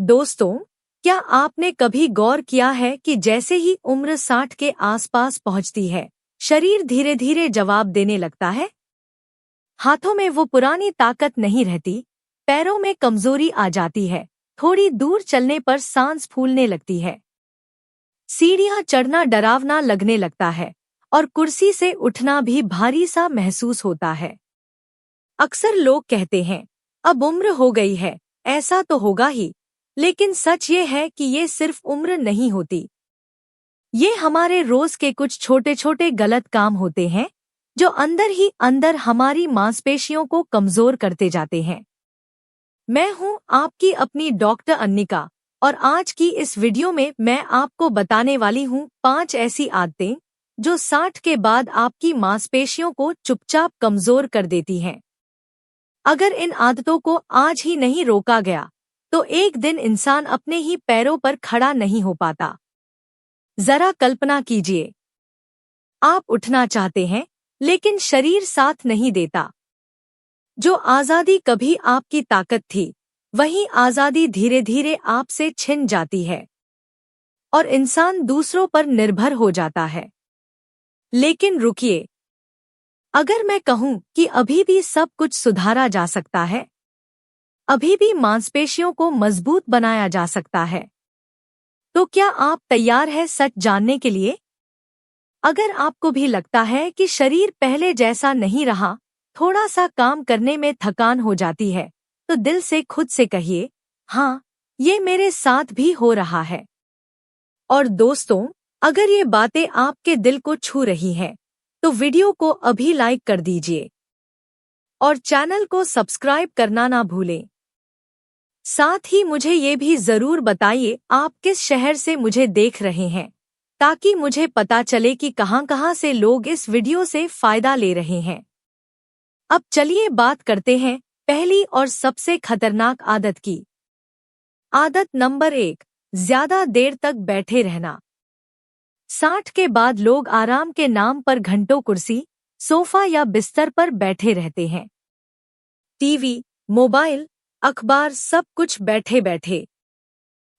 दोस्तों, क्या आपने कभी गौर किया है कि जैसे ही उम्र 60 के आसपास पहुंचती है, शरीर धीरे धीरे जवाब देने लगता है। हाथों में वो पुरानी ताकत नहीं रहती, पैरों में कमजोरी आ जाती है, थोड़ी दूर चलने पर सांस फूलने लगती है, सीढ़ियां चढ़ना डरावना लगने लगता है और कुर्सी से उठना भी भारी सा महसूस होता है। अक्सर लोग कहते हैं, अब उम्र हो गई है, ऐसा तो होगा ही। लेकिन सच ये है कि ये सिर्फ उम्र नहीं होती। ये हमारे रोज के कुछ छोटे छोटे गलत काम होते हैं जो अंदर ही अंदर हमारी मांसपेशियों को कमजोर करते जाते हैं। मैं हूं आपकी अपनी डॉक्टर अन्निका और आज की इस वीडियो में मैं आपको बताने वाली हूं 5 ऐसी आदतें जो 60 के बाद आपकी मांसपेशियों को चुपचाप कमजोर कर देती हैं। अगर इन आदतों को आज ही नहीं रोका गया तो एक दिन इंसान अपने ही पैरों पर खड़ा नहीं हो पाता। जरा कल्पना कीजिए, आप उठना चाहते हैं लेकिन शरीर साथ नहीं देता। जो आजादी कभी आपकी ताकत थी, वही आजादी धीरे धीरे आपसे छिन जाती है और इंसान दूसरों पर निर्भर हो जाता है। लेकिन रुकिए, अगर मैं कहूं कि अभी भी सब कुछ सुधारा जा सकता है, अभी भी मांसपेशियों को मजबूत बनाया जा सकता है, तो क्या आप तैयार हैं सच जानने के लिए? अगर आपको भी लगता है कि शरीर पहले जैसा नहीं रहा, थोड़ा सा काम करने में थकान हो जाती है, तो दिल से खुद से कहिए, हाँ, ये मेरे साथ भी हो रहा है। और दोस्तों, अगर ये बातें आपके दिल को छू रही हैं, तो वीडियो को अभी लाइक कर दीजिए और चैनल को सब्सक्राइब करना ना भूलें। साथ ही मुझे ये भी जरूर बताइए आप किस शहर से मुझे देख रहे हैं, ताकि मुझे पता चले कि कहां-कहां से लोग इस वीडियो से फायदा ले रहे हैं। अब चलिए बात करते हैं पहली और सबसे खतरनाक आदत की। आदत नंबर 1, ज्यादा देर तक बैठे रहना। 60 के बाद लोग आराम के नाम पर घंटों कुर्सी, सोफा या बिस्तर पर बैठे रहते हैं। टीवी, मोबाइल, अखबार, सब कुछ बैठे बैठे।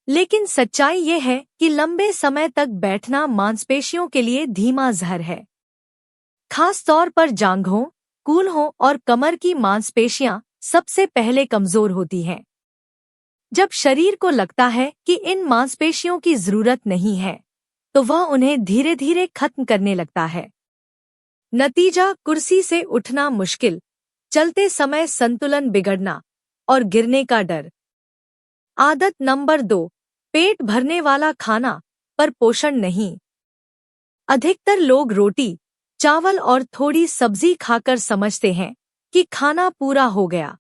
लेकिन सच्चाई ये है कि लंबे समय तक बैठना मांसपेशियों के लिए धीमा जहर है। खास तौर पर जांघों, कूल्हों और कमर की मांसपेशियां सबसे पहले कमजोर होती हैं। जब शरीर को लगता है कि इन मांसपेशियों की जरूरत नहीं है, तो वह उन्हें धीरे धीरे खत्म करने लगता है। नतीजा, कुर्सी से उठना मुश्किल, चलते समय संतुलन बिगड़ना और गिरने का डर। आदत नंबर 2, पेट भरने वाला खाना पर पोषण नहीं। अधिकतर लोग रोटी, चावल और थोड़ी सब्जी खाकर समझते हैं कि खाना पूरा हो गया।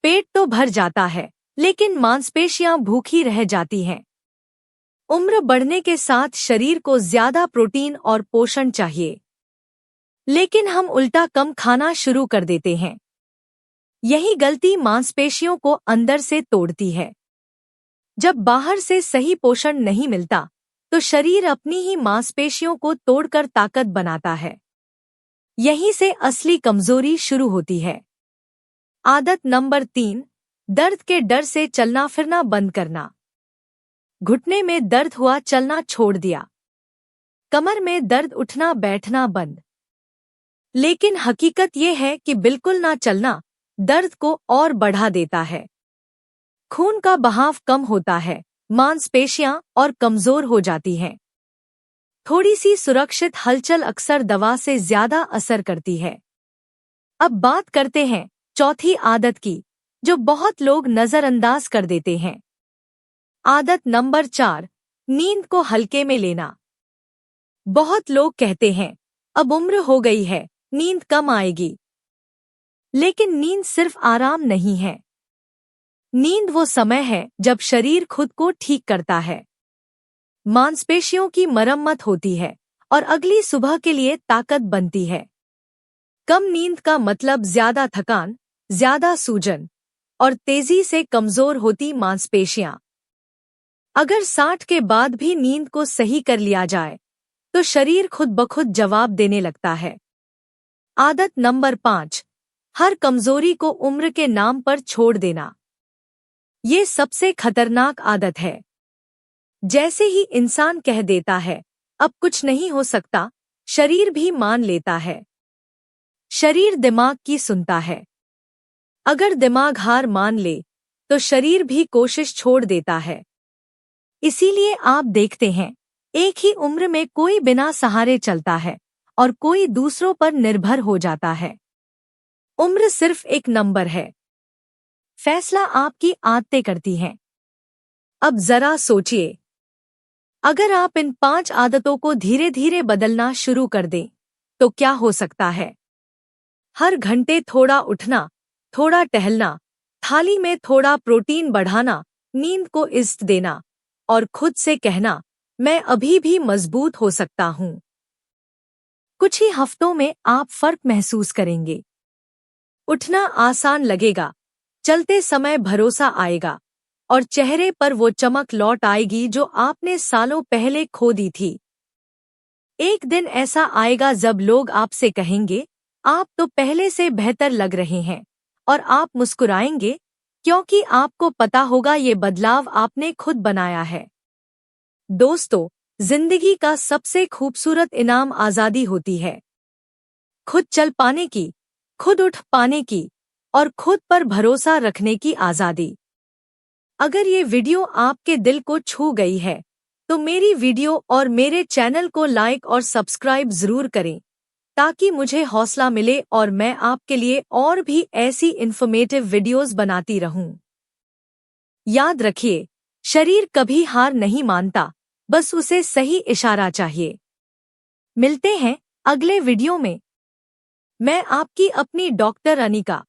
पेट तो भर जाता है, लेकिन मांसपेशियां भूखी रह जाती हैं। उम्र बढ़ने के साथ शरीर को ज्यादा प्रोटीन और पोषण चाहिए, लेकिन हम उल्टा कम खाना शुरू कर देते हैं। यही गलती मांसपेशियों को अंदर से तोड़ती है। जब बाहर से सही पोषण नहीं मिलता, तो शरीर अपनी ही मांसपेशियों को तोड़कर ताकत बनाता है। यहीं से असली कमजोरी शुरू होती है। आदत नंबर 3, दर्द के डर से चलना फिरना बंद करना। घुटने में दर्द हुआ, चलना छोड़ दिया। कमर में दर्द, उठना बैठना बंद। लेकिन हकीकत यह है कि बिल्कुल ना चलना दर्द को और बढ़ा देता है। खून का बहाव कम होता है, मांसपेशियां और कमजोर हो जाती हैं। थोड़ी सी सुरक्षित हलचल अक्सर दवा से ज्यादा असर करती है। अब बात करते हैं चौथी आदत की, जो बहुत लोग नजरअंदाज कर देते हैं। आदत नंबर 4, नींद को हल्के में लेना। बहुत लोग कहते हैं, अब उम्र हो गई है, नींद कम आएगी। लेकिन नींद सिर्फ आराम नहीं है। नींद वो समय है जब शरीर खुद को ठीक करता है, मांसपेशियों की मरम्मत होती है और अगली सुबह के लिए ताकत बनती है। कम नींद का मतलब ज्यादा थकान, ज्यादा सूजन और तेजी से कमजोर होती मांसपेशियां। अगर 60 के बाद भी नींद को सही कर लिया जाए, तो शरीर खुद ब खुद जवाब देने लगता है। आदत नंबर 5, हर कमजोरी को उम्र के नाम पर छोड़ देना। ये सबसे खतरनाक आदत है। जैसे ही इंसान कह देता है अब कुछ नहीं हो सकता, शरीर भी मान लेता है। शरीर दिमाग की सुनता है। अगर दिमाग हार मान ले तो शरीर भी कोशिश छोड़ देता है। इसीलिए आप देखते हैं एक ही उम्र में कोई बिना सहारे चलता है और कोई दूसरों पर निर्भर हो जाता है। उम्र सिर्फ एक नंबर है, फैसला आपकी आदतें करती हैं। अब जरा सोचिए, अगर आप इन 5 आदतों को धीरे धीरे बदलना शुरू कर दें तो क्या हो सकता है। हर घंटे थोड़ा उठना, थोड़ा टहलना, थाली में थोड़ा प्रोटीन बढ़ाना, नींद को इज्जत देना और खुद से कहना मैं अभी भी मजबूत हो सकता हूं। कुछ ही हफ्तों में आप फर्क महसूस करेंगे। उठना आसान लगेगा, चलते समय भरोसा आएगा और चेहरे पर वो चमक लौट आएगी जो आपने सालों पहले खो दी थी। एक दिन ऐसा आएगा जब लोग आपसे कहेंगे आप तो पहले से बेहतर लग रहे हैं, और आप मुस्कुराएंगे क्योंकि आपको पता होगा ये बदलाव आपने खुद बनाया है। दोस्तों, जिंदगी का सबसे खूबसूरत इनाम आजादी होती है। खुद चल पाने की, खुद उठ पाने की और खुद पर भरोसा रखने की आजादी। अगर ये वीडियो आपके दिल को छू गई है तो मेरी वीडियो और मेरे चैनल को लाइक और सब्सक्राइब जरूर करें ताकि मुझे हौसला मिले और मैं आपके लिए और भी ऐसी इन्फॉर्मेटिव वीडियोस बनाती रहूं। याद रखिए, शरीर कभी हार नहीं मानता, बस उसे सही इशारा चाहिए। मिलते हैं अगले वीडियो में। मैं आपकी अपनी डॉक्टर अनिका।